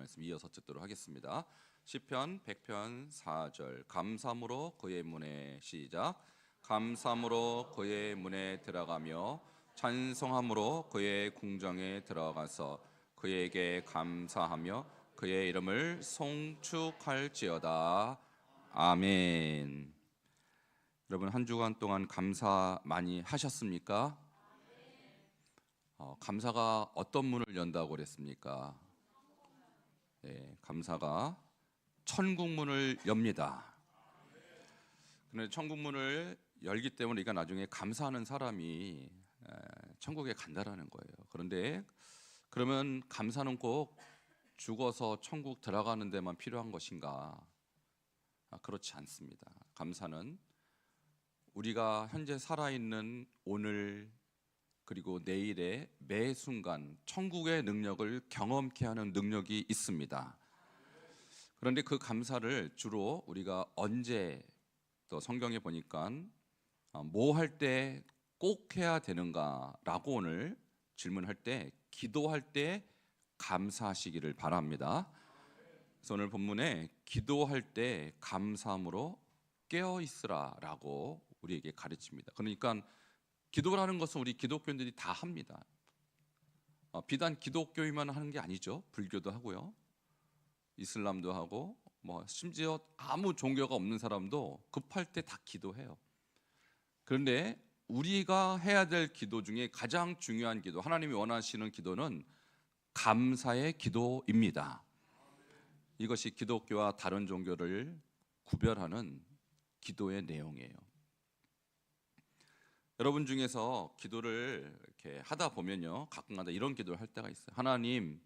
말씀 이어서 듣도록 하겠습니다. 시편 100편 4절. 감사함으로 그의 문에, 시작. 감사함으로 그의 문에 들어가며 찬송함으로 그의 궁정에 들어가서 그에게 감사하며 그의 이름을 송축할지어다. 아멘. 여러분, 한 주간 동안 감사 많이 하셨습니까? 감사가 어떤 문을 연다고 그랬습니까? 네, 감사가 천국 문을 엽니다. 그런데 천국 문을 열기 때문에 우리가 나중에 감사하는 사람이 천국에 간다라는 거예요. 그런데 그러면 감사는 꼭 죽어서 천국 들어가는 데만 필요한 것인가? 그렇지 않습니다. 감사는 우리가 현재 살아있는 오늘 그리고 내일의 매 순간 천국의 능력을 경험케 하는 능력이 있습니다. 그런데 그 감사를 주로 우리가 언제, 또 성경에 보니까 뭐 할 때 꼭 해야 되는가라고 오늘 질문할 때, 기도할 때 감사하시기를 바랍니다. 그래서 오늘 본문에 기도할 때 감사함으로 깨어 있으라라고 우리에게 가르칩니다. 그러니까 기도라는 것은 우리 기독교인들이 다 합니다. 비단 기독교인만 하는 게 아니죠. 불교도 하고요, 이슬람도 하고, 심지어 아무 종교가 없는 사람도 급할 때 다 기도해요. 그런데 우리가 해야 될 기도 중에 가장 중요한 기도, 하나님이 원하시는 기도는 감사의 기도입니다. 이것이 기독교와 다른 종교를 구별하는 기도의 내용이에요. 여러분 중에서 기도를 이렇게 하다 보면요, 가끔가다 이런 기도를 할 때가 있어요. 하나님,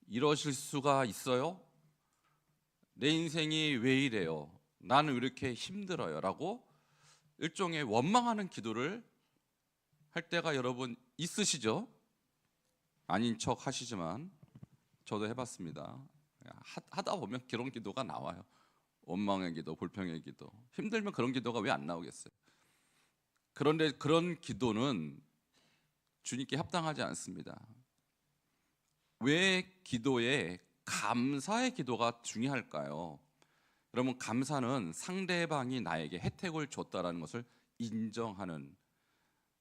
이러실 수가 있어요? 내 인생이 왜 이래요? 나는 왜 이렇게 힘들어요? 라고 일종의 원망하는 기도를 할 때가 여러분 있으시죠? 아닌 척 하시지만 저도 해봤습니다. 하다 보면 그런 기도가 나와요. 원망의 기도, 불평의 기도. 힘들면 그런 기도가 왜 안 나오겠어요? 그런데 그런 기도는 주님께 합당하지 않습니다. 왜 기도에 감사의 기도가 중요할까요? 여러분, 감사는 상대방이 나에게 혜택을 줬다는 것을 인정하는,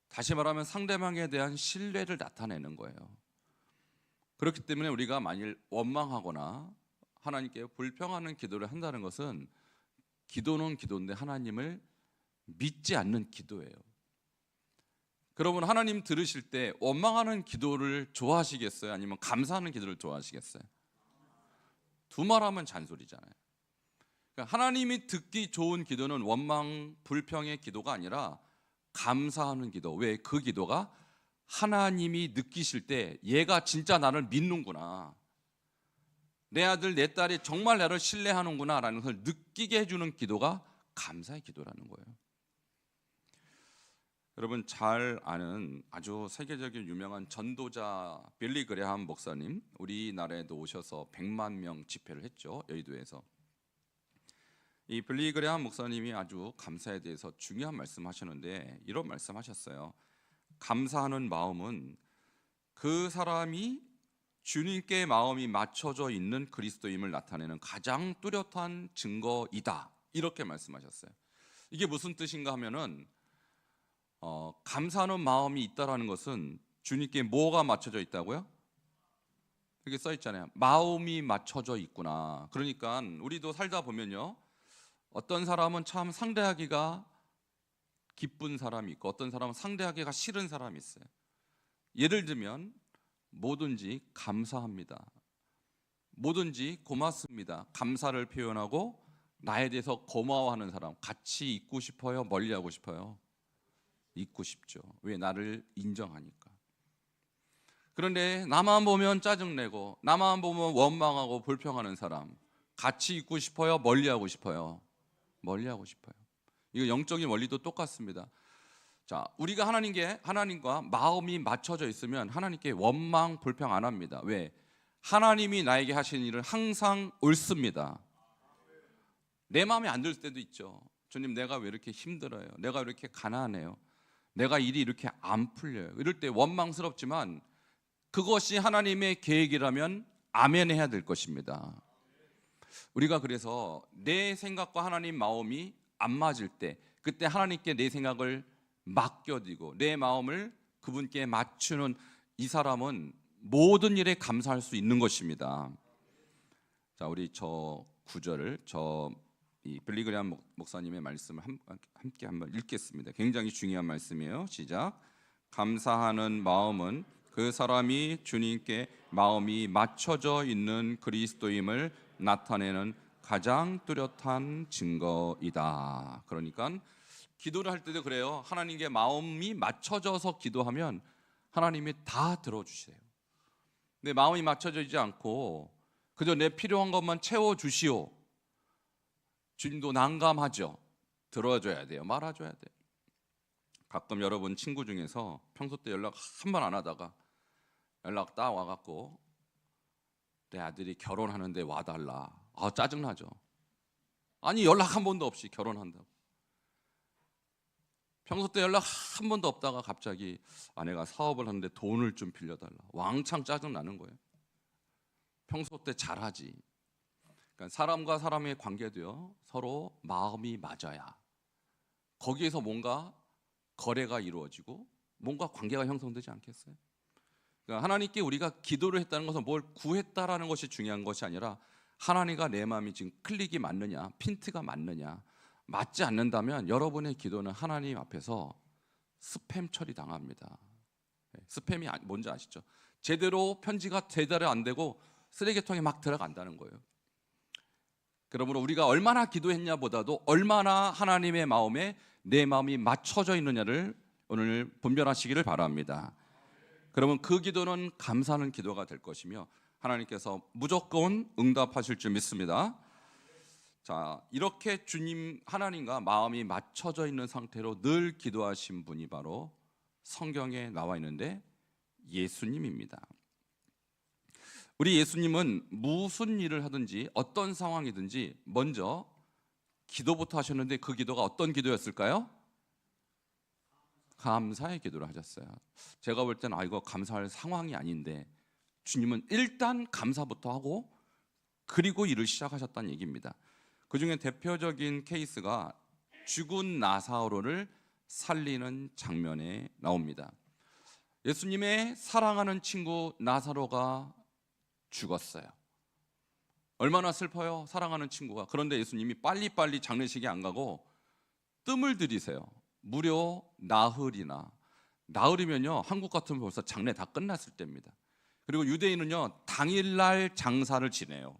다시 말하면 상대방에 대한 신뢰를 나타내는 거예요. 그렇기 때문에 우리가 만일 원망하거나 하나님께 불평하는 기도를 한다는 것은 기도는 기도인데 하나님을 믿지 않는 기도예요. 그러면 하나님 들으실 때 원망하는 기도를 좋아하시겠어요? 아니면 감사하는 기도를 좋아하시겠어요? 두 말하면 잔소리잖아요. 그러니까 하나님이 듣기 좋은 기도는 원망, 불평의 기도가 아니라 감사하는 기도. 왜? 그 기도가 하나님이 느끼실 때 얘가 진짜 나를 믿는구나, 내 아들 내 딸이 정말 나를 신뢰하는구나 라는 것을 느끼게 해주는 기도가 감사의 기도라는 거예요. 여러분 잘 아는 아주 세계적인 유명한 전도자 빌리 그레함 목사님, 우리나라에도 오셔서 100만 명 집회를 했죠, 여의도에서. 이 빌리 그레함 목사님이 아주 감사에 대해서 중요한 말씀하셨는데 이런 말씀하셨어요. 감사하는 마음은 그 사람이 주님께 마음이 맞춰져 있는 그리스도임을 나타내는 가장 뚜렷한 증거이다, 이렇게 말씀하셨어요. 이게 무슨 뜻인가 하면은 감사하는 마음이 있다라는 것은 주님께 뭐가 맞춰져 있다고요? 이렇게 써 있잖아요. 마음이 맞춰져 있구나. 그러니까 우리도 살다 보면요, 어떤 사람은 참 상대하기가 기쁜 사람이 있고 어떤 사람은 상대하기가 싫은 사람이 있어요. 예를 들면 뭐든지 감사합니다, 뭐든지 고맙습니다, 감사를 표현하고 나에 대해서 고마워하는 사람, 같이 있고 싶어요? 멀리하고 싶어요? 있고 싶죠. 왜? 나를 인정하니까. 그런데 나만 보면 짜증내고 나만 보면 원망하고 불평하는 사람, 같이 있고 싶어요? 멀리하고 싶어요? 멀리하고 싶어요. 이거 영적인 원리도 똑같습니다. 자, 우리가 하나님과 마음이 맞춰져 있으면 하나님께 원망, 불평 안 합니다. 왜? 하나님이 나에게 하시는 일은 항상 옳습니다. 내 마음에 안 들 때도 있죠. 주님, 내가 왜 이렇게 힘들어요? 내가 왜 이렇게 가난해요? 내가 일이 이렇게 안 풀려요? 이럴 때 원망스럽지만 그것이 하나님의 계획이라면 아멘 해야 될 것입니다. 우리가 그래서 내 생각과 하나님 마음이 안 맞을 때, 그때 하나님께 내 생각을 맡겨드리고 내 마음을 그분께 맞추는 이 사람은 모든 일에 감사할 수 있는 것입니다. 자, 우리 저 구절을 이 빌리그레암 목사님의 말씀을 함께 한번 읽겠습니다. 굉장히 중요한 말씀이에요. 시작. 감사하는 마음은 그 사람이 주님께 마음이 맞춰져 있는 그리스도임을 나타내는 가장 뚜렷한 증거이다. 그러니까 기도를 할 때도 그래요. 하나님께 마음이 맞춰져서 기도하면 하나님이 다 들어주세요. 내 마음이 맞춰지지 않고 그저 내 필요한 것만 채워주시오, 주님도 난감하죠. 들어줘야 돼요. 말아줘야 돼요. 가끔 여러분 친구 중에서 평소 때 연락 한 번 안 하다가 연락 딱 와갖고 내 아들이 결혼하는데 와달라. 짜증나죠. 아니 연락 한 번도 없이 결혼한다고. 평소 때 연락 한 번도 없다가 갑자기 아내가 사업을 하는데 돈을 좀 빌려달라. 왕창 짜증나는 거예요. 평소 때 잘하지. 그러니까 사람과 사람의 관계도요, 서로 마음이 맞아야 거기에서 뭔가 거래가 이루어지고 뭔가 관계가 형성되지 않겠어요? 그러니까 하나님께 우리가 기도를 했다는 것은 뭘 구했다라는 것이 중요한 것이 아니라 하나님과 내 마음이 지금 클릭이 맞느냐, 핀트가 맞느냐. 맞지 않는다면 여러분의 기도는 하나님 앞에서 스팸 처리 당합니다. 스팸이 뭔지 아시죠? 제대로 편지가 제대로 안 되고 쓰레기통에 막 들어간다는 거예요. 그러므로 우리가 얼마나 기도했냐보다도 얼마나 하나님의 마음에 내 마음이 맞춰져 있느냐를 오늘 분별하시기를 바랍니다. 그러면 그 기도는 감사하는 기도가 될 것이며 하나님께서 무조건 응답하실 줄 믿습니다. 자, 이렇게 주님 하나님과 마음이 맞춰져 있는 상태로 늘 기도하신 분이 바로 성경에 나와 있는데 예수님입니다. 우리 예수님은 무슨 일을 하든지 어떤 상황이든지 먼저 기도부터 하셨는데 그 기도가 어떤 기도였을까요? 감사의 기도를 하셨어요. 제가 볼 때는 이거 감사할 상황이 아닌데 주님은 일단 감사부터 하고 그리고 일을 시작하셨다는 얘기입니다. 그 중에 대표적인 케이스가 죽은 나사로를 살리는 장면에 나옵니다. 예수님의 사랑하는 친구 나사로가 죽었어요. 얼마나 슬퍼요, 사랑하는 친구가. 그런데 예수님이 빨리빨리 장례식에 안 가고 뜸을 들이세요. 무려 나흘이면요 한국 같으면 벌써 장례 다 끝났을 때입니다. 그리고 유대인은요 당일날 장사를 지내요.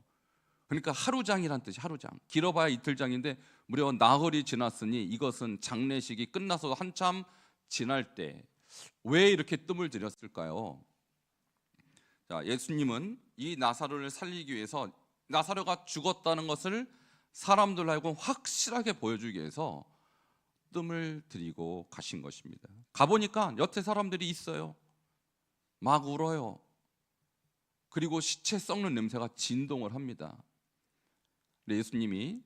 그러니까 하루장이란 뜻이 하루장. 길어봐야 이틀장인데 무려 나흘이 지났으니 이것은 장례식이 끝나서 한참 지날 때 왜 이렇게 뜸을 들였을까요? 자, 예수님은 이 나사로를 살리기 위해서 나사로가 죽었다는 것을 사람들로 하여금 확실하게 보여주기 위해서 뜸을 들이고 가신 것입니다. 가보니까 여태 사람들이 있어요. 막 울어요. 그리고 시체 썩는 냄새가 진동을 합니다. 근데 예수님이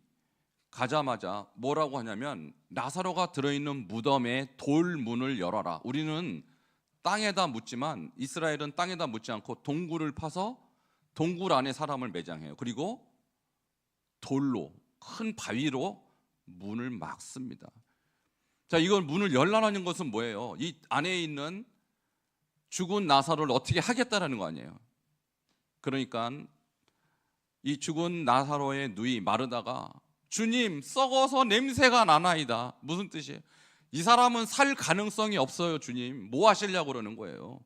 가자마자 뭐라고 하냐면 나사로가 들어있는 무덤의 돌문을 열어라. 우리는 땅에다 묻지만 이스라엘은 땅에다 묻지 않고 동굴을 파서 동굴 안에 사람을 매장해요. 그리고 돌로 큰 바위로 문을 막습니다. 자, 이건 문을 열라는 것은 뭐예요? 이 안에 있는 죽은 나사로를 어떻게 하겠다라는 거 아니에요. 그러니까 이 죽은 나사로의 누이 마르다가 주님 썩어서 냄새가 나나이다. 무슨 뜻이에요? 이 사람은 살 가능성이 없어요. 주님 뭐 하시려고 그러는 거예요?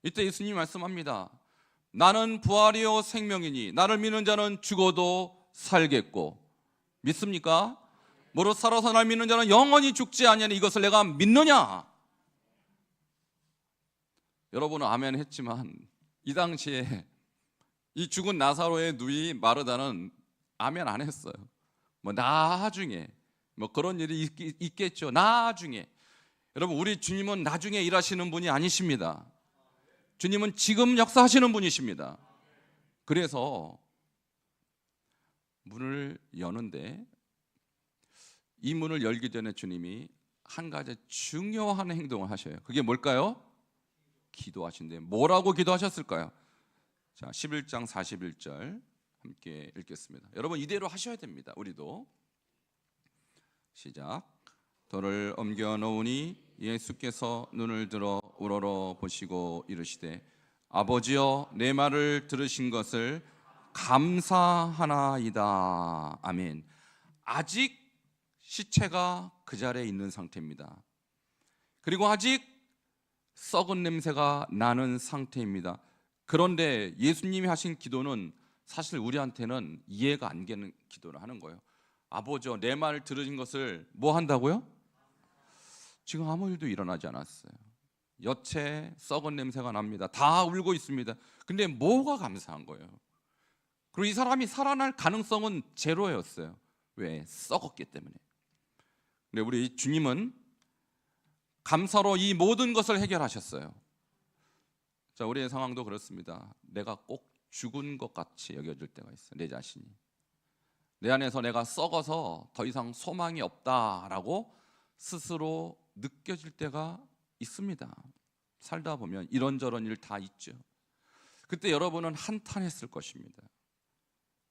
이때 예수님이 말씀합니다. 나는 부활이요 생명이니 나를 믿는 자는 죽어도 살겠고. 믿습니까? 무릇 살아서 날 믿는 자는 영원히 죽지 아니하니 이것을 내가 믿느냐? 여러분은 아멘 했지만 이 당시에 이 죽은 나사로의 누이 마르다는 아멘 안 했어요. 뭐 나중에 뭐 그런 일이 있겠죠. 나중에. 여러분 우리 주님은 나중에 일하시는 분이 아니십니다. 주님은 지금 역사하시는 분이십니다. 그래서 문을 여는데 이 문을 열기 전에 주님이 한 가지 중요한 행동을 하셔요. 그게 뭘까요? 기도하신대. 뭐라고 기도하셨을까요? 자, 11장 41절 함께 읽겠습니다. 여러분 이대로 하셔야 됩니다. 우리도 시작. 돌을 옮겨 놓으니 예수께서 눈을 들어 우러러 보시고 이르시되 아버지여 내 말을 들으신 것을 감사하나이다. 아멘. 아직 시체가 그 자리에 있는 상태입니다. 그리고 아직 썩은 냄새가 나는 상태입니다. 그런데 예수님이 하신 기도는 사실 우리한테는 이해가 안 되는 기도를 하는 거예요. 아버지여 내 말을 들으신 것을 뭐 한다고요? 지금 아무 일도 일어나지 않았어요. 여체 썩은 냄새가 납니다. 다 울고 있습니다. 근데 뭐가 감사한 거예요? 그리고 이 사람이 살아날 가능성은 제로였어요. 왜? 썩었기 때문에. 근데 우리 주님은 감사로 이 모든 것을 해결하셨어요. 자, 우리의 상황도 그렇습니다. 내가 꼭 죽은 것 같이 여겨질 때가 있어요. 내 자신이. 내 안에서 내가 썩어서 더 이상 소망이 없다라고 스스로 느껴질 때가 있습니다. 살다 보면 이런저런 일 다 있죠. 그때 여러분은 한탄했을 것입니다.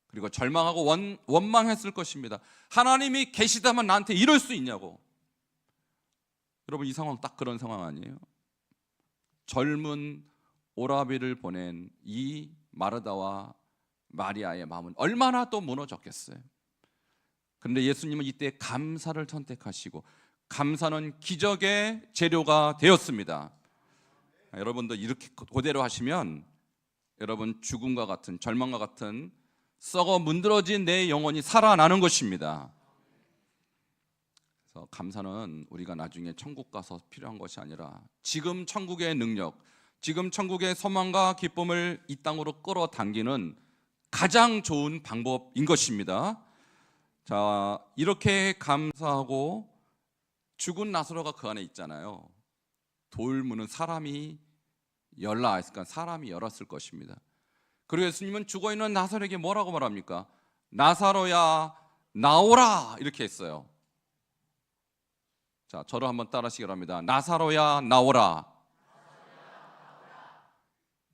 그리고 절망하고 원망했을 것입니다. 하나님이 계시다면 나한테 이럴 수 있냐고. 여러분 이 상황 딱 그런 상황 아니에요? 젊은 오라비를 보낸 이 마르다와 마리아의 마음은 얼마나 또 무너졌겠어요. 그런데 예수님은 이때 감사를 선택하시고 감사는 기적의 재료가 되었습니다. 여러분도 이렇게 그대로 하시면 여러분 죽음과 같은 절망과 같은 썩어 문드러진 내 영혼이 살아나는 것입니다. 그래서 감사는 우리가 나중에 천국 가서 필요한 것이 아니라 지금 천국의 능력, 지금 천국의 소망과 기쁨을 이 땅으로 끌어당기는 가장 좋은 방법인 것입니다. 자, 이렇게 감사하고 죽은 나사로가 그 안에 있잖아요. 돌문은 사람이 열라 했으니까 사람이 열었을 것입니다. 그리고 예수님은 죽어있는 나사로에게 뭐라고 말합니까? 나사로야 나오라 이렇게 했어요. 자, 저를 한번 따라하시기 바랍니다. 나사로야 나오라.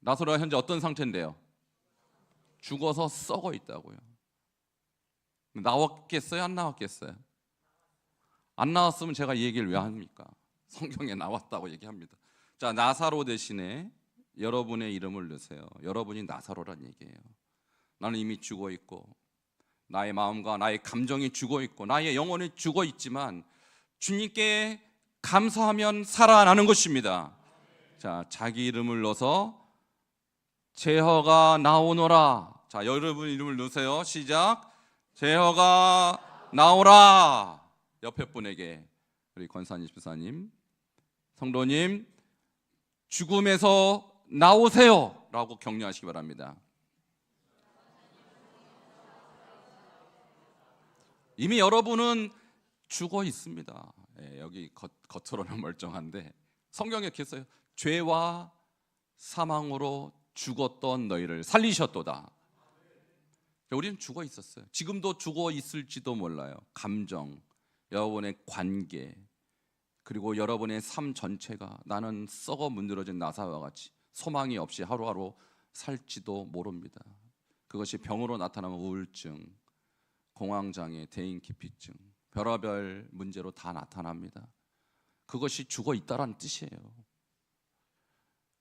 나사로가 현재 어떤 상태인데요? 죽어서 썩어 있다고요. 나왔겠어요? 안 나왔겠어요? 안 나왔으면 제가 이 얘기를 왜 합니까? 성경에 나왔다고 얘기합니다. 자, 나사로 대신에 여러분의 이름을 넣으세요. 여러분이 나사로란 얘기예요. 나는 이미 죽어 있고 나의 마음과 나의 감정이 죽어 있고 나의 영혼이 죽어 있지만 주님께 감사하면 살아나는 것입니다. 자, 자기 이름을 넣어서 제허가 나오노라. 자, 여러분 이름을 넣으세요. 시작. 제허가 나오라. 옆에 분에게 우리 권사님, 집사님, 성도님 죽음에서 나오세요 라고 격려하시기 바랍니다. 이미 여러분은 죽어 있습니다. 여기 겉으로는 멀쩡한데 성경에 이렇게 했어요. 죄와 사망으로 죽었던 너희를 살리셨도다. 우리는 죽어 있었어요. 지금도 죽어 있을지도 몰라요. 감정, 여러분의 관계, 그리고 여러분의 삶 전체가 나는 썩어 문드러진 나사와 같이 소망이 없이 하루하루 살지도 모릅니다. 그것이 병으로 나타나면 우울증, 공황장애, 대인기피증, 별의별 문제로 다 나타납니다. 그것이 죽어 있다라는 뜻이에요.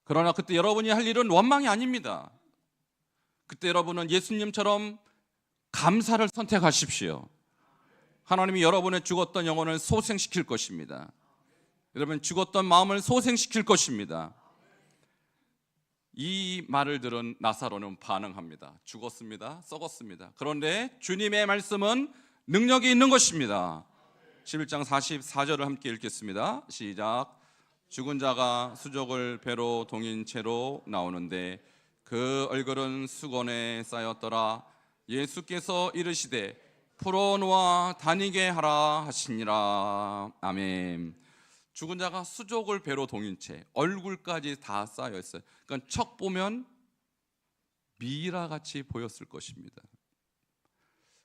그러나 그때 여러분이 할 일은 원망이 아닙니다. 그때 여러분은 예수님처럼 감사를 선택하십시오. 하나님이 여러분의 죽었던 영혼을 소생시킬 것입니다. 여러분 죽었던 마음을 소생시킬 것입니다. 이 말을 들은 나사로는 반응합니다. 죽었습니다. 썩었습니다. 그런데 주님의 말씀은 능력이 있는 것입니다. 11장 44절을 함께 읽겠습니다. 시작. 죽은 자가 수족을 배로 동인 채로 나오는데 그 얼굴은 수건에 쌓였더라. 예수께서 이르시되 풀어놓아 다니게 하라 하시니라. 아멘. 죽은 자가 수족을 배로 동인 채 얼굴까지 다 쌓여 있어요. 그러니까 척 보면 미라같이 보였을 것입니다.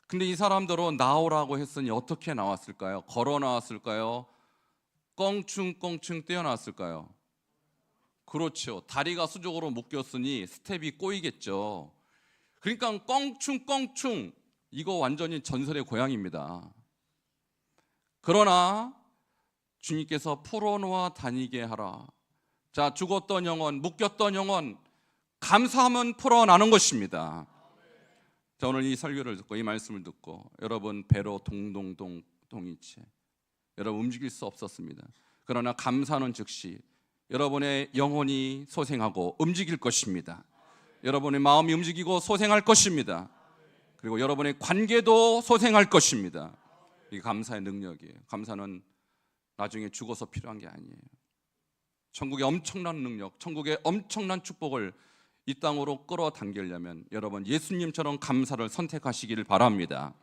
근데 이 사람들은 나오라고 했으니 어떻게 나왔을까요? 걸어 나왔을까요? 껑충껑충 뛰어나왔을까요? 그렇죠. 다리가 수직으로 묶였으니 스텝이 꼬이겠죠. 그러니까 껑충껑충, 이거 완전히 전설의 고향입니다. 그러나 주님께서 풀어놓아 다니게 하라. 자, 죽었던 영혼, 묶였던 영혼, 감사하면 풀어나는 것입니다. 자, 오늘 이 설교를 듣고 이 말씀을 듣고 여러분 배로 동동동 동이체, 여러분 움직일 수 없었습니다. 그러나 감사하는 즉시 여러분의 영혼이 소생하고 움직일 것입니다. 여러분의 마음이 움직이고 소생할 것입니다. 그리고 여러분의 관계도 소생할 것입니다. 이게 감사의 능력이에요. 감사는 나중에 죽어서 필요한 게 아니에요. 천국의 엄청난 능력, 천국의 엄청난 축복을 이 땅으로 끌어당기려면 여러분 예수님처럼 감사를 선택하시기를 바랍니다.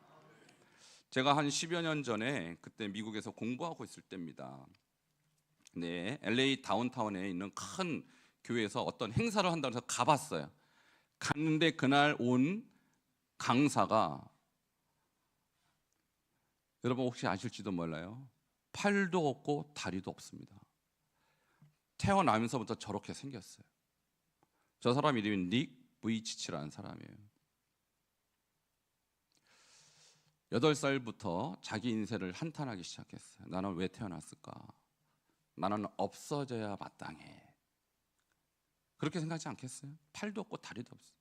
제가 한 10여 년 전에 그때 미국에서 공부하고 있을 때입니다. 네, LA 다운타운에 있는 큰 교회에서 어떤 행사를 한다고 해서 가봤어요. 갔는데 그날 온 강사가 여러분 혹시 아실지도 몰라요. 팔도 없고 다리도 없습니다. 태어나면서부터 저렇게 생겼어요. 저 사람 이름이 닉 부이치치라는 사람이에요. 8살부터 자기 인생을 한탄하기 시작했어요. 나는 왜 태어났을까? 나는 없어져야 마땅해. 그렇게 생각하지 않겠어요? 팔도 없고 다리도 없어요.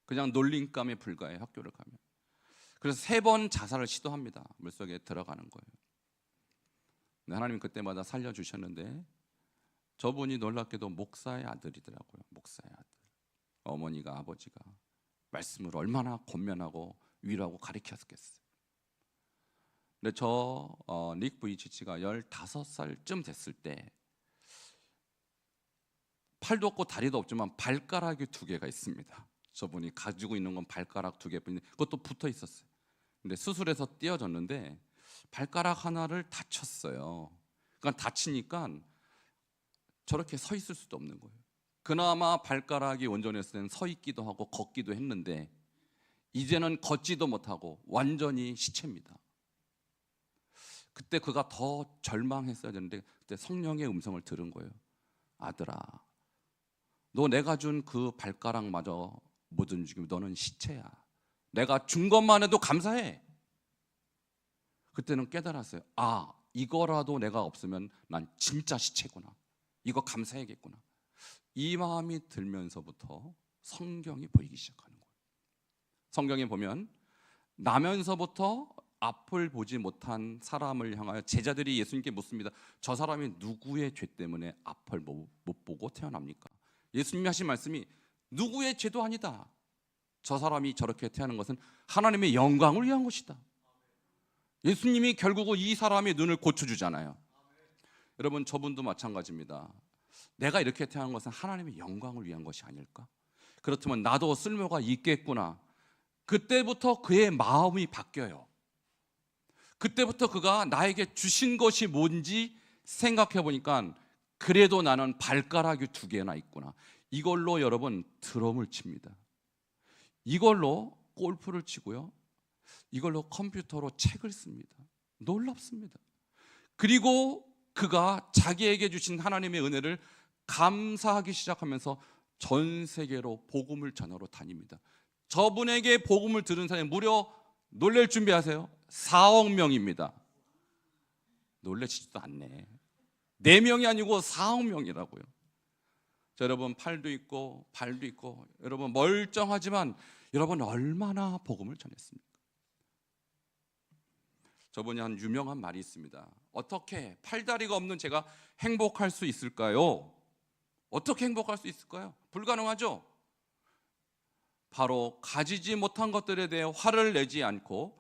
그냥 놀림감에 불과해. 학교를 가면. 그래서 3번 자살을 시도합니다. 물속에 들어가는 거예요. 근데 하나님 그때마다 살려주셨는데 저분이 놀랍게도 목사의 아들이더라고요. 목사의 아들. 어머니가 아버지가 말씀을 얼마나 권면하고 위로하고 가르쳤겠어요. 근데 닉 부이치치가 15살쯤 됐을 때 팔도 없고 다리도 없지만 발가락이 2개가 있습니다. 저분이 가지고 있는 건 발가락 2개뿐인데 그것도 붙어 있었어요. 근데 수술해서 띄어졌는데 발가락 하나를 다쳤어요. 그러니까 다치니까 저렇게 서 있을 수도 없는 거예요. 그나마 발가락이 온전했을 때는 서 있기도 하고 걷기도 했는데 이제는 걷지도 못하고 완전히 시체입니다. 그때 그가 더 절망했어야 되는데 그때 성령의 음성을 들은 거예요. 아들아, 너 내가 준 그 발가락마저 못 움직이면 너는 시체야. 내가 준 것만 해도 감사해. 그때는 깨달았어요. 아, 이거라도 내가 없으면 난 진짜 시체구나. 이거 감사해야겠구나. 이 마음이 들면서부터 성경이 보이기 시작하는 거예요. 성경에 보면 나면서부터 앞을 보지 못한 사람을 향하여 제자들이 예수님께 묻습니다. 저 사람이 누구의 죄 때문에 앞을 못 보고 태어납니까? 예수님이 하신 말씀이 누구의 죄도 아니다. 저 사람이 저렇게 태어난 것은 하나님의 영광을 위한 것이다. 예수님이 결국은 이 사람의 눈을 고쳐주잖아요. 여러분 저분도 마찬가지입니다. 내가 이렇게 태어난 것은 하나님의 영광을 위한 것이 아닐까? 그렇다면 나도 쓸모가 있겠구나. 그때부터 그의 마음이 바뀌어요. 그때부터 그가 나에게 주신 것이 뭔지 생각해 보니까 그래도 나는 발가락이 2개나 있구나. 이걸로 여러분 드럼을 칩니다. 이걸로 골프를 치고요. 이걸로 컴퓨터로 책을 씁니다. 놀랍습니다. 그리고 그가 자기에게 주신 하나님의 은혜를 감사하기 시작하면서 전 세계로 복음을 전하러 다닙니다. 저분에게 복음을 들은 사람이 무려 놀랄 준비하세요. 4억 명입니다. 놀라지도 않네. 4명이 아니고 4억 명이라고요. 자, 여러분 팔도 있고 발도 있고 여러분 멀쩡하지만 여러분 얼마나 복음을 전했습니까? 저분이 한 유명한 말이 있습니다. 어떻게 팔다리가 없는 제가 행복할 수 있을까요? 어떻게 행복할 수 있을까요? 불가능하죠. 바로 가지지 못한 것들에 대해 화를 내지 않고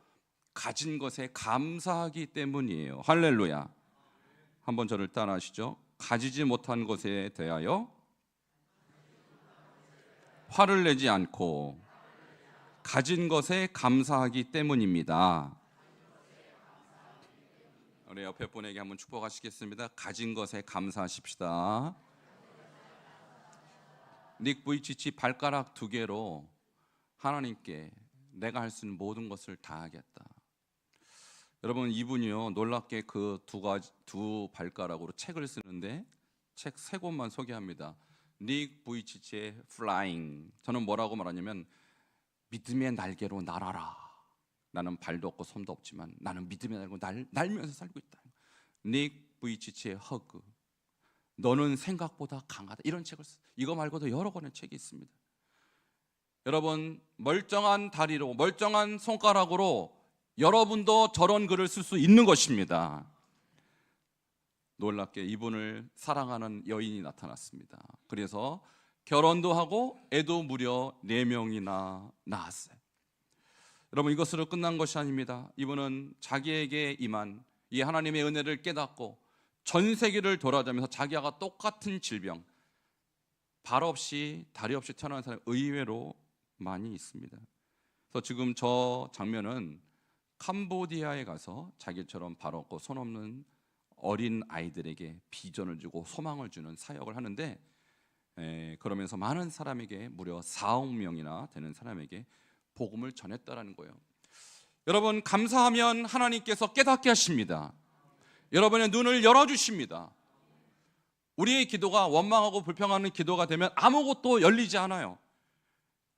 가진 것에 감사하기 때문이에요. 할렐루야. 한번 저를 따라하시죠. 가지지 못한 것에 대하여 화를 내지 않고 가진 것에 감사하기 때문입니다. 우리 옆에 분에게 한번 축복하시겠습니다. 가진 것에 감사하십시다. 닉 부이치치 발가락 2개로 하나님께 내가 할 수 있는 모든 것을 다 하겠다. 여러분 이분이요 놀랍게 그 두 발가락으로 책을 쓰는데 책 3권만 소개합니다. 닉 부이치치의 Flying. 저는 뭐라고 말하냐면 믿음의 날개로 날아라. 나는 발도 없고 손도 없지만 나는 믿음의 날개로 날면서 살고 있다. 닉 부이치치의 Hug. 너는 생각보다 강하다. 이런 책을 이거 말고도 여러 권의 책이 있습니다. 여러분, 멀쩡한 다리로 멀쩡한 손가락으로 여러분도 저런 글을 쓸 수 있는 것입니다. 놀랍게 이분을 사랑하는 여인이 나타났습니다. 그래서 결혼도 하고 애도 무려 4명이나 낳았어요. 여러분, 이것으로 끝난 것이 아닙니다. 이분은 자기에게 임한 이 하나님의 은혜를 깨닫고 전 세계를 돌아다니면서 자기와 똑같은 질병, 발 없이 다리 없이 태어난 사람이 의외로 많이 있습니다. 그래서 지금 저 장면은 캄보디아에 가서 자기처럼 발 없고 손 없는 어린 아이들에게 비전을 주고 소망을 주는 사역을 하는데, 그러면서 많은 사람에게, 무려 4억 명이나 되는 사람에게 복음을 전했다라는 거예요. 여러분, 감사하면 하나님께서 깨닫게 하십니다. 여러분의 눈을 열어주십니다. 우리의 기도가 원망하고 불평하는 기도가 되면 아무것도 열리지 않아요.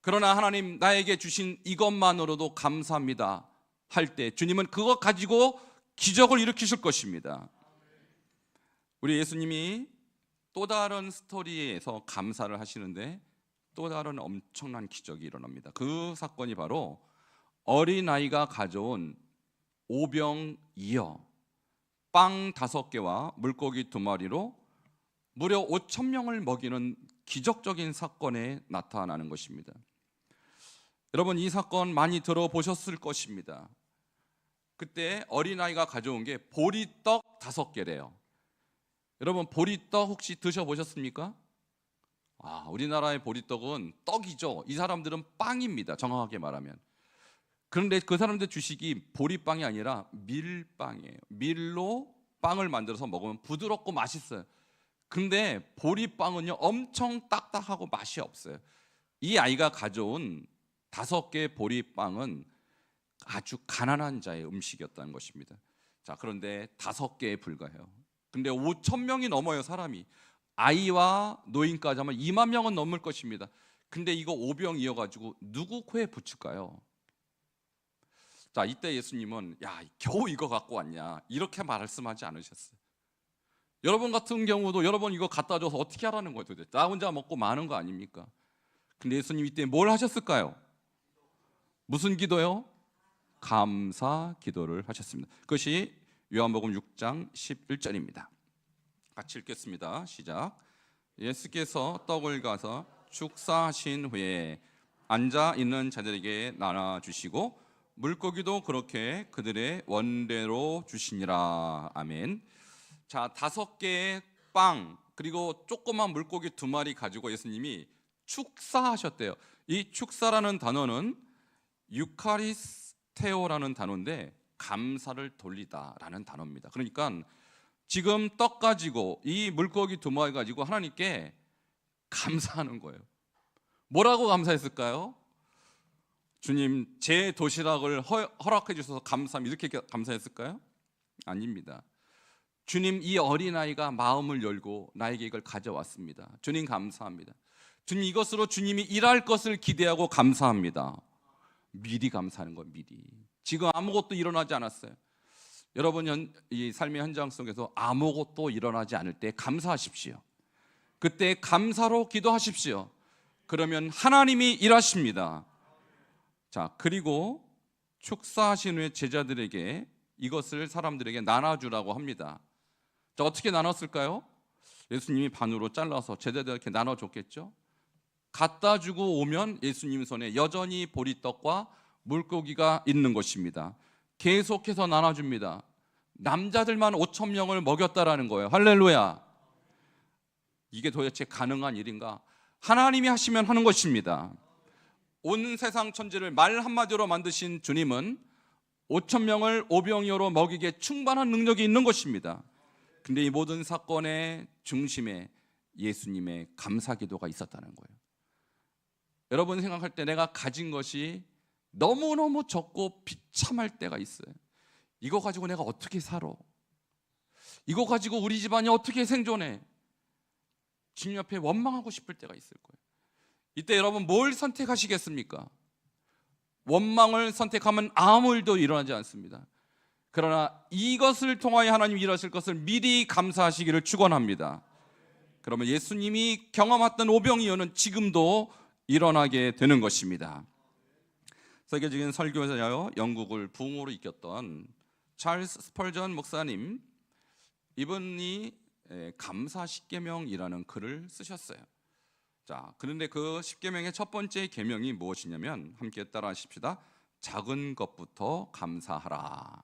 그러나 하나님, 나에게 주신 이것만으로도 감사합니다 할 때 주님은 그것 가지고 기적을 일으키실 것입니다. 우리 예수님이 또 다른 스토리에서 감사를 하시는데 또 다른 엄청난 기적이 일어납니다. 그 사건이 바로 어린아이가 가져온 오병이어 빵 5개와 물고기 2마리로 무려 5,000명을 먹이는 기적적인 사건에 나타나는 것입니다. 여러분, 이 사건 많이 들어보셨을 것입니다. 그때 어린아이가 가져온 게 보리떡 5개래요. 여러분, 보리떡 혹시 드셔보셨습니까? 우리나라의 보리떡은 떡이죠. 이 사람들은 빵입니다, 정확하게 말하면. 그런데 그 사람들 주식이 보리빵이 아니라 밀빵이에요. 밀로 빵을 만들어서 먹으면 부드럽고 맛있어요. 근데 보리빵은요, 엄청 딱딱하고 맛이 없어요. 이 아이가 가져온 5개 보리빵은 아주 가난한 자의 음식이었다는 것입니다. 자, 그런데 5개에 불과해요. 근데 5,000명이 넘어요, 사람이. 아이와 노인까지 하면 2만 명은 넘을 것입니다. 근데 이거 오병이어가지고 누구 코에 붙일까요? 자, 이때 예수님은 야, 겨우 이거 갖고 왔냐, 이렇게 말씀하지 않으셨어요. 여러분 같은 경우도 여러분 이거 갖다 줘서 어떻게 하라는 거예요 도대체? 나 혼자 먹고 마는 거 아닙니까? 근데 예수님 이때 뭘 하셨을까요? 무슨 기도요? 감사 기도를 하셨습니다. 그것이 요한복음 6장 11절입니다. 같이 읽겠습니다. 시작. 예수께서 떡을 가서 축사하신 후에 앉아 있는 자들에게 나눠 주시고 물고기도 그렇게 그들의 원대로 주시니라. 아멘. 자, 5개의 빵 그리고 조그만 물고기 2마리 가지고 예수님이 축사하셨대요. 이 축사라는 단어는 유카리스테오라는 단어인데 감사를 돌리다라는 단어입니다. 그러니까 지금 떡 가지고 이 물고기 2마리 가지고 하나님께 감사하는 거예요. 뭐라고 감사했을까요? 주님, 제 도시락을 허락해 주셔서 감사합니다, 이렇게 감사했을까요? 아닙니다. 주님, 이 어린아이가 마음을 열고 나에게 이걸 가져왔습니다. 주님 감사합니다. 주님, 이것으로 주님이 일할 것을 기대하고 감사합니다. 미리 감사하는 거예요. 미리. 지금 아무것도 일어나지 않았어요. 여러분, 이 삶의 현장 속에서 아무것도 일어나지 않을 때 감사하십시오. 그때 감사로 기도하십시오. 그러면 하나님이 일하십니다. 자, 그리고 축사하신 후에 제자들에게 이것을 사람들에게 나눠주라고 합니다. 자, 어떻게 나눴을까요? 예수님이 반으로 잘라서 제자들에게 나눠줬겠죠. 갖다 주고 오면 예수님 손에 여전히 보리떡과 물고기가 있는 것입니다. 계속해서 나눠줍니다. 남자들만 5,000명을 먹였다라는 거예요. 할렐루야. 이게 도대체 가능한 일인가? 하나님이 하시면 하는 것입니다. 온 세상 천지를 말 한마디로 만드신 주님은 5,000명을 오병이어로 먹이기에 충분한 능력이 있는 것입니다. 근데 이 모든 사건의 중심에 예수님의 감사 기도가 있었다는 거예요. 여러분 생각할 때 내가 가진 것이 너무너무 적고 비참할 때가 있어요. 이거 가지고 내가 어떻게 살아? 이거 가지고 우리 집안이 어떻게 생존해? 주님 옆에 원망하고 싶을 때가 있을 거예요. 이때 여러분 뭘 선택하시겠습니까? 원망을 선택하면 아무 일도 일어나지 않습니다. 그러나 이것을 통하여 하나님이 일하실 것을 미리 감사하시기를 축원합니다. 그러면 예수님이 경험했던 오병이어는 지금도 일어나게 되는 것입니다. 세계적인 설교자여 영국을 부흥으로 이끌었던 찰스 스펄전 목사님, 이분이 감사 십계명이라는 글을 쓰셨어요. 자, 그런데 그 십계명의 첫 번째 계명이 무엇이냐면 함께 따라하십시다. 작은 것부터 감사하라.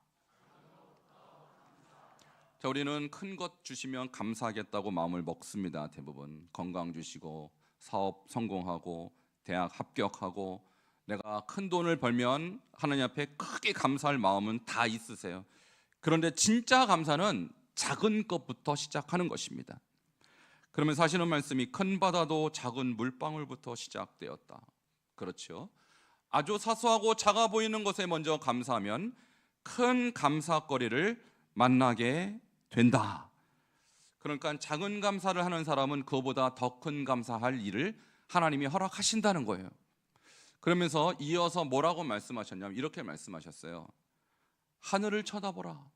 자, 우리는 큰 것 주시면 감사하겠다고 마음을 먹습니다. 대부분 건강 주시고 사업 성공하고 대학 합격하고 내가 큰 돈을 벌면 하나님 앞에 크게 감사할 마음은 다 있으세요. 그런데 진짜 감사는 작은 것부터 시작하는 것입니다. 그러면서 하시는 말씀이 큰 바다도 작은 물방울부터 시작되었다. 그렇죠. 아주 사소하고 작아 보이는 것에 먼저 감사하면 큰 감사거리를 만나게 된다. 그러니까 작은 감사를 하는 사람은 그보다 더 큰 감사할 일을 하나님이 허락하신다는 거예요. 그러면서 이어서 뭐라고 말씀하셨냐면 이렇게 말씀하셨어요. 하늘을 쳐다보라.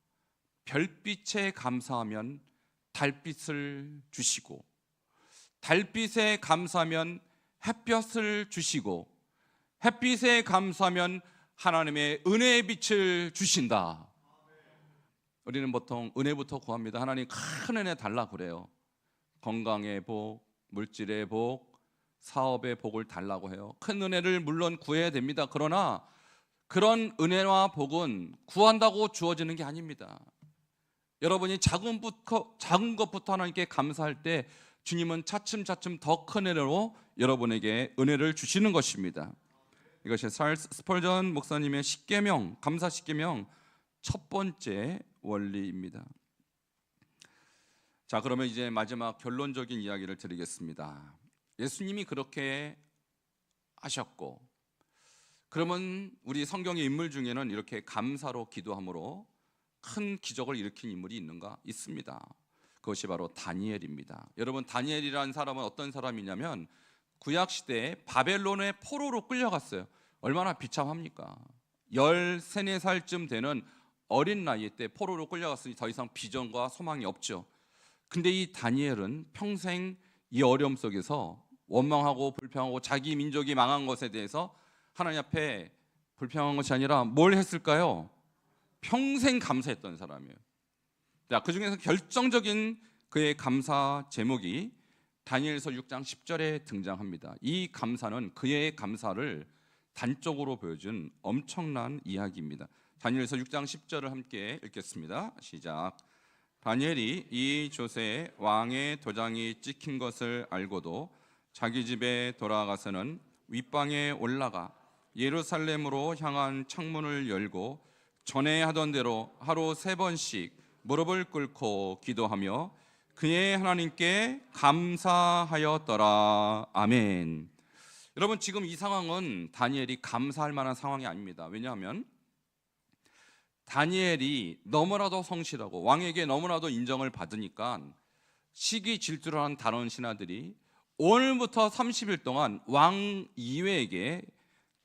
별빛에 감사하면 달빛을 주시고, 달빛에 감사하면 햇볕을 주시고, 햇빛에 감사하면 하나님의 은혜의 빛을 주신다. 우리는 보통 은혜부터 구합니다. 하나님 큰 은혜 달라 그래요. 건강의 복, 물질의 복, 사업의 복을 달라고 해요. 큰 은혜를 물론 구해야 됩니다. 그러나 그런 은혜와 복은 구한다고 주어지는 게 아닙니다. 여러분이 작은 것부터 하나님께 감사할 때 주님은 차츰차츰 더 큰 은혜로 여러분에게 은혜를 주시는 것입니다. 이것이 찰스 스펄전 목사님의 십계명, 감사 십계명 첫 번째 원리입니다. 자, 그러면 이제 마지막 결론적인 이야기를 드리겠습니다. 예수님이 그렇게 하셨고, 그러면 우리 성경의 인물 중에는 이렇게 감사로 기도함으로 큰 기적을 일으킨 인물이 있는가? 있습니다. 그것이 바로 다니엘입니다. 여러분, 다니엘이라는 사람은 어떤 사람이냐면 구약시대에 바벨론의 포로로 끌려갔어요. 얼마나 비참합니까? 13, 14살쯤 되는 어린 나이 때 포로로 끌려갔으니 더 이상 비전과 소망이 없죠. 근데 이 다니엘은 평생 이 어려움 속에서 원망하고 불평하고 자기 민족이 망한 것에 대해서 하나님 앞에 불평한 것이 아니라 뭘 했을까요? 평생 감사했던 사람이에요. 자, 그 중에서 결정적인 그의 감사 제목이 다니엘서 6장 10절에 등장합니다. 이 감사는 그의 감사를 단적으로 보여준 엄청난 이야기입니다. 다니엘서 6장 10절을 함께 읽겠습니다. 시작. 다니엘이 이 조세에 왕의 도장이 찍힌 것을 알고도 자기 집에 돌아가서는 윗방에 올라가 예루살렘으로 향한 창문을 열고 전에 하던 대로 하루 3번씩 무릎을 꿇고 기도하며 그의 하나님께 감사하였더라. 아멘. 여러분, 지금 이 상황은 다니엘이 감사할 만한 상황이 아닙니다. 왜냐하면 다니엘이 너무나도 성실하고 왕에게 너무나도 인정을 받으니까 시기 질투를 하는 다른 신하들이 오늘부터 30일 동안 왕 이외에게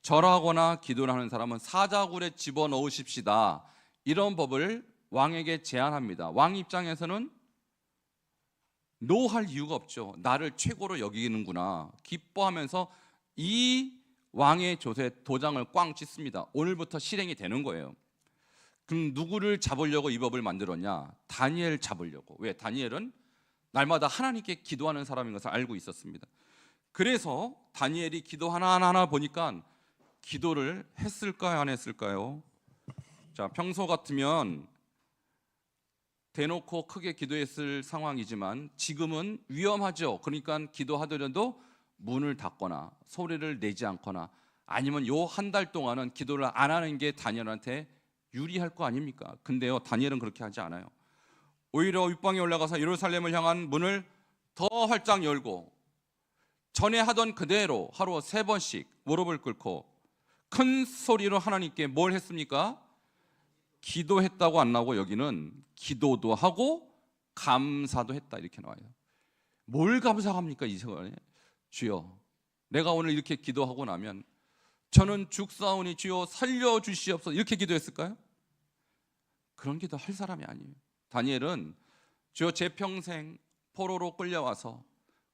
절하거나 기도를 하는 사람은 사자굴에 집어넣으십시다. 이런 법을 왕에게 제안합니다. 왕 입장에서는 노할 이유가 없죠. 나를 최고로 여기는구나 기뻐하면서 이 왕의 조세 도장을 꽝 찍습니다. 오늘부터 실행이 되는 거예요. 그럼 누구를 잡으려고 이 법을 만들었냐? 다니엘 잡으려고. 왜? 다니엘은 날마다 하나님께 기도하는 사람인 것을 알고 있었습니다. 그래서 다니엘이 기도 하나하나 보니까 기도를 했을까요? 안 했을까요? 자, 평소 같으면 대놓고 크게 기도했을 상황이지만 지금은 위험하죠. 그러니까 기도하더라도 문을 닫거나 소리를 내지 않거나 아니면 요 한 달 동안은 기도를 안 하는 게 다니엘한테 유리할 거 아닙니까? 근데요, 다니엘은 그렇게 하지 않아요. 오히려 윗방에 올라가서 예루살렘을 향한 문을 더 활짝 열고 전에 하던 그대로 하루 3번씩 무릎을 꿇고 큰 소리로 하나님께 뭘 했습니까? 기도했다고 안 나오고 여기는 기도도 하고 감사도 했다 이렇게 나와요. 뭘 감사합니까 이 시간에? 주여, 내가 오늘 이렇게 기도하고 나면 저는 죽사오니 주여 살려주시옵소서 이렇게 기도했을까요? 그런 기도 할 사람이 아니에요. 다니엘은 주여 제 평생 포로로 끌려와서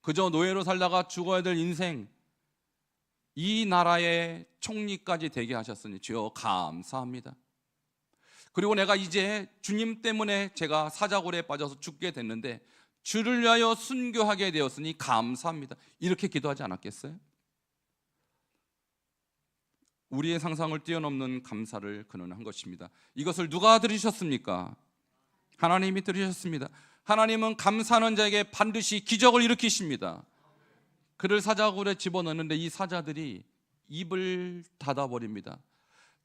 그저 노예로 살다가 죽어야 될 인생, 이 나라의 총리까지 되게 하셨으니 주여 감사합니다. 그리고 내가 이제 주님 때문에 제가 사자굴에 빠져서 죽게 됐는데 주를 위하여 순교하게 되었으니 감사합니다. 이렇게 기도하지 않았겠어요? 우리의 상상을 뛰어넘는 감사를 그는 한 것입니다. 이것을 누가 들으셨습니까? 하나님이 들으셨습니다. 하나님은 감사하는 자에게 반드시 기적을 일으키십니다. 그를 사자굴에 집어넣는데 이 사자들이 입을 닫아버립니다.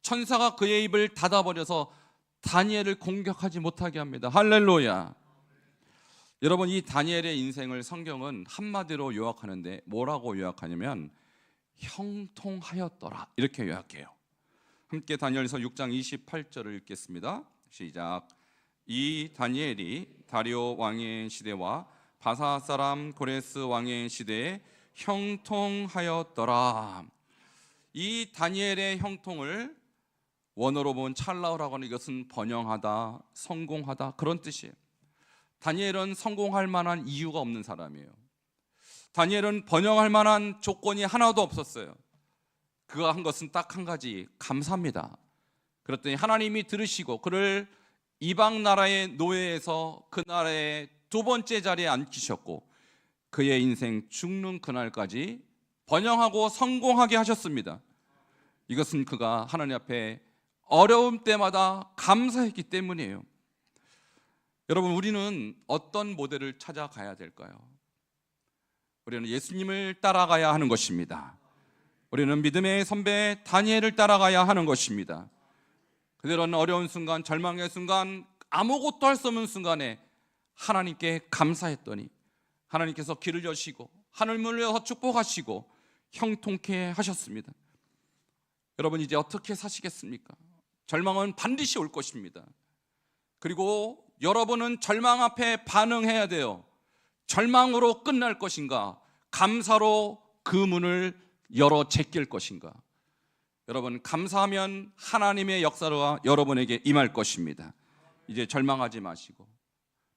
천사가 그의 입을 닫아버려서 다니엘을 공격하지 못하게 합니다. 할렐루야. 여러분, 이 다니엘의 인생을 성경은 한마디로 요약하는데 뭐라고 요약하냐면 형통하였더라 이렇게 요약해요. 함께 다니엘서 6장 28절을 읽겠습니다. 시작. 이 다니엘이 다리오 왕의 시대와 바사 사람 고레스 왕의 시대에 형통하였더라. 이 다니엘의 형통을 원어로 보면 찰나오라고 하는 이것은 번영하다, 성공하다 그런 뜻이에요. 다니엘은 성공할 만한 이유가 없는 사람이에요. 다니엘은 번영할 만한 조건이 하나도 없었어요. 그가 한 것은 딱 한 가지, 감사합니다. 그랬더니 하나님이 들으시고 그를 이방 나라의 노예에서 그 나라의 두 번째 자리에 앉히셨고 그의 인생 죽는 그날까지 번영하고 성공하게 하셨습니다. 이것은 그가 하나님 앞에 어려움 때마다 감사했기 때문이에요. 여러분, 우리는 어떤 모델을 찾아가야 될까요? 우리는 예수님을 따라가야 하는 것입니다. 우리는 믿음의 선배 다니엘을 따라가야 하는 것입니다. 그들은 어려운 순간, 절망의 순간, 아무것도 할 수 없는 순간에 하나님께 감사했더니 하나님께서 길을 여시고 하늘문을 열어서 축복하시고 형통케 하셨습니다. 여러분, 이제 어떻게 사시겠습니까? 절망은 반드시 올 것입니다. 그리고 여러분은 절망 앞에 반응해야 돼요. 절망으로 끝날 것인가? 감사로 그 문을 열어 제낄 것인가? 여러분, 감사하면 하나님의 역사가 여러분에게 임할 것입니다. 이제 절망하지 마시고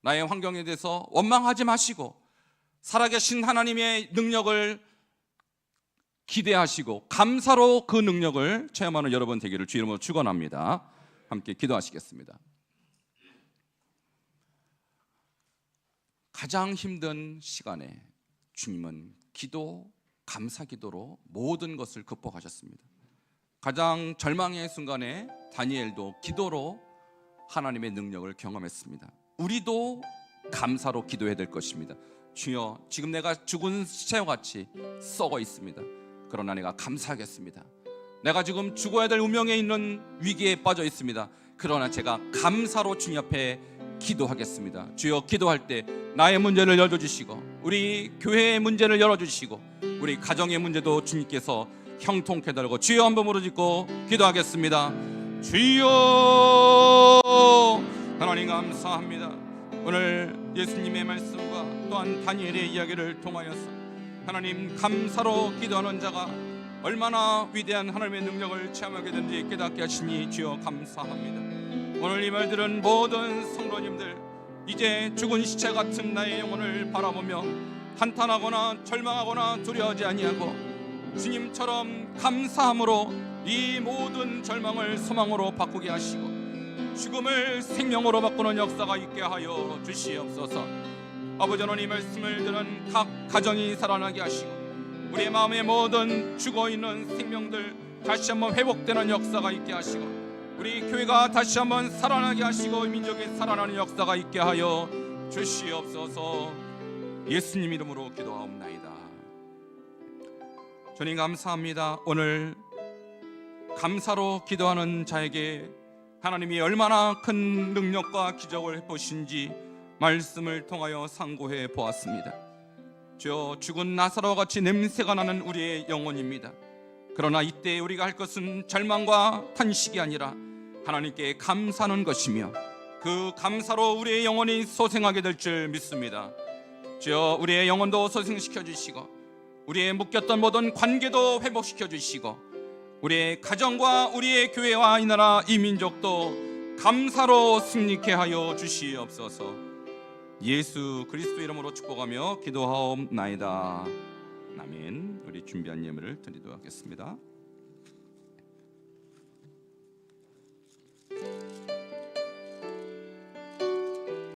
나의 환경에 대해서 원망하지 마시고 살아계신 하나님의 능력을 기대하시고 감사로 그 능력을 체험하는 여러분 되기를 주 이름으로 축원합니다. 함께 기도하시겠습니다. 가장 힘든 시간에 주님은 기도, 감사 기도로 모든 것을 극복하셨습니다. 가장 절망의 순간에 다니엘도 기도로 하나님의 능력을 경험했습니다. 우리도 감사로 기도해야 될 것입니다. 주여, 지금 내가 죽은 시체와 같이 썩어 있습니다. 그러나 내가 감사하겠습니다. 내가 지금 죽어야 될 운명에 있는 위기에 빠져 있습니다. 그러나 제가 감사로 주님 앞에 기도하겠습니다. 주여, 기도할 때 나의 문제를 열어주시고 우리 교회의 문제를 열어주시고 우리 가정의 문제도 주님께서 형통케 달고 주여 한 번으로 짓고 기도하겠습니다. 주여, 하나님 감사합니다. 오늘 예수님의 말씀과 또한 다니엘의 이야기를 통하여서 하나님, 감사로 기도하는 자가 얼마나 위대한 하나님의 능력을 체험하게 되는지 깨닫게 하시니 주여 감사합니다. 오늘 이 말들은 모든 성도님들 이제 죽은 시체 같은 나의 영혼을 바라보며 한탄하거나 절망하거나 두려워하지 아니하고 주님처럼 감사함으로 이 모든 절망을 소망으로 바꾸게 하시고 죽음을 생명으로 바꾸는 역사가 있게 하여 주시옵소서. 아버지, 하나님 말씀을 들은 각 가정이 살아나게 하시고 우리의 마음의 모든 죽어있는 생명들 다시 한번 회복되는 역사가 있게 하시고 우리 교회가 다시 한번 살아나게 하시고 민족이 살아나는 역사가 있게 하여 주시옵소서. 예수님 이름으로 기도하옵나이다. 주님 감사합니다. 오늘 감사로 기도하는 자에게 하나님이 얼마나 큰 능력과 기적을 해보신지 말씀을 통하여 상고해 보았습니다. 저 죽은 나사로와 같이 냄새가 나는 우리의 영혼입니다. 그러나 이때 우리가 할 것은 절망과 탄식이 아니라 하나님께 감사하는 것이며 그 감사로 우리의 영혼이 소생하게 될 줄 믿습니다. 주여 우리의 영혼도 소생시켜 주시고 우리의 묶였던 모든 관계도 회복시켜 주시고 우리의 가정과 우리의 교회와 이 나라 이 민족도 감사로 승리케 하여 주시옵소서. 예수 그리스도 이름으로 축복하며 기도하옵나이다. 아멘. 우리 준비한 예물을 드리도록 하겠습니다.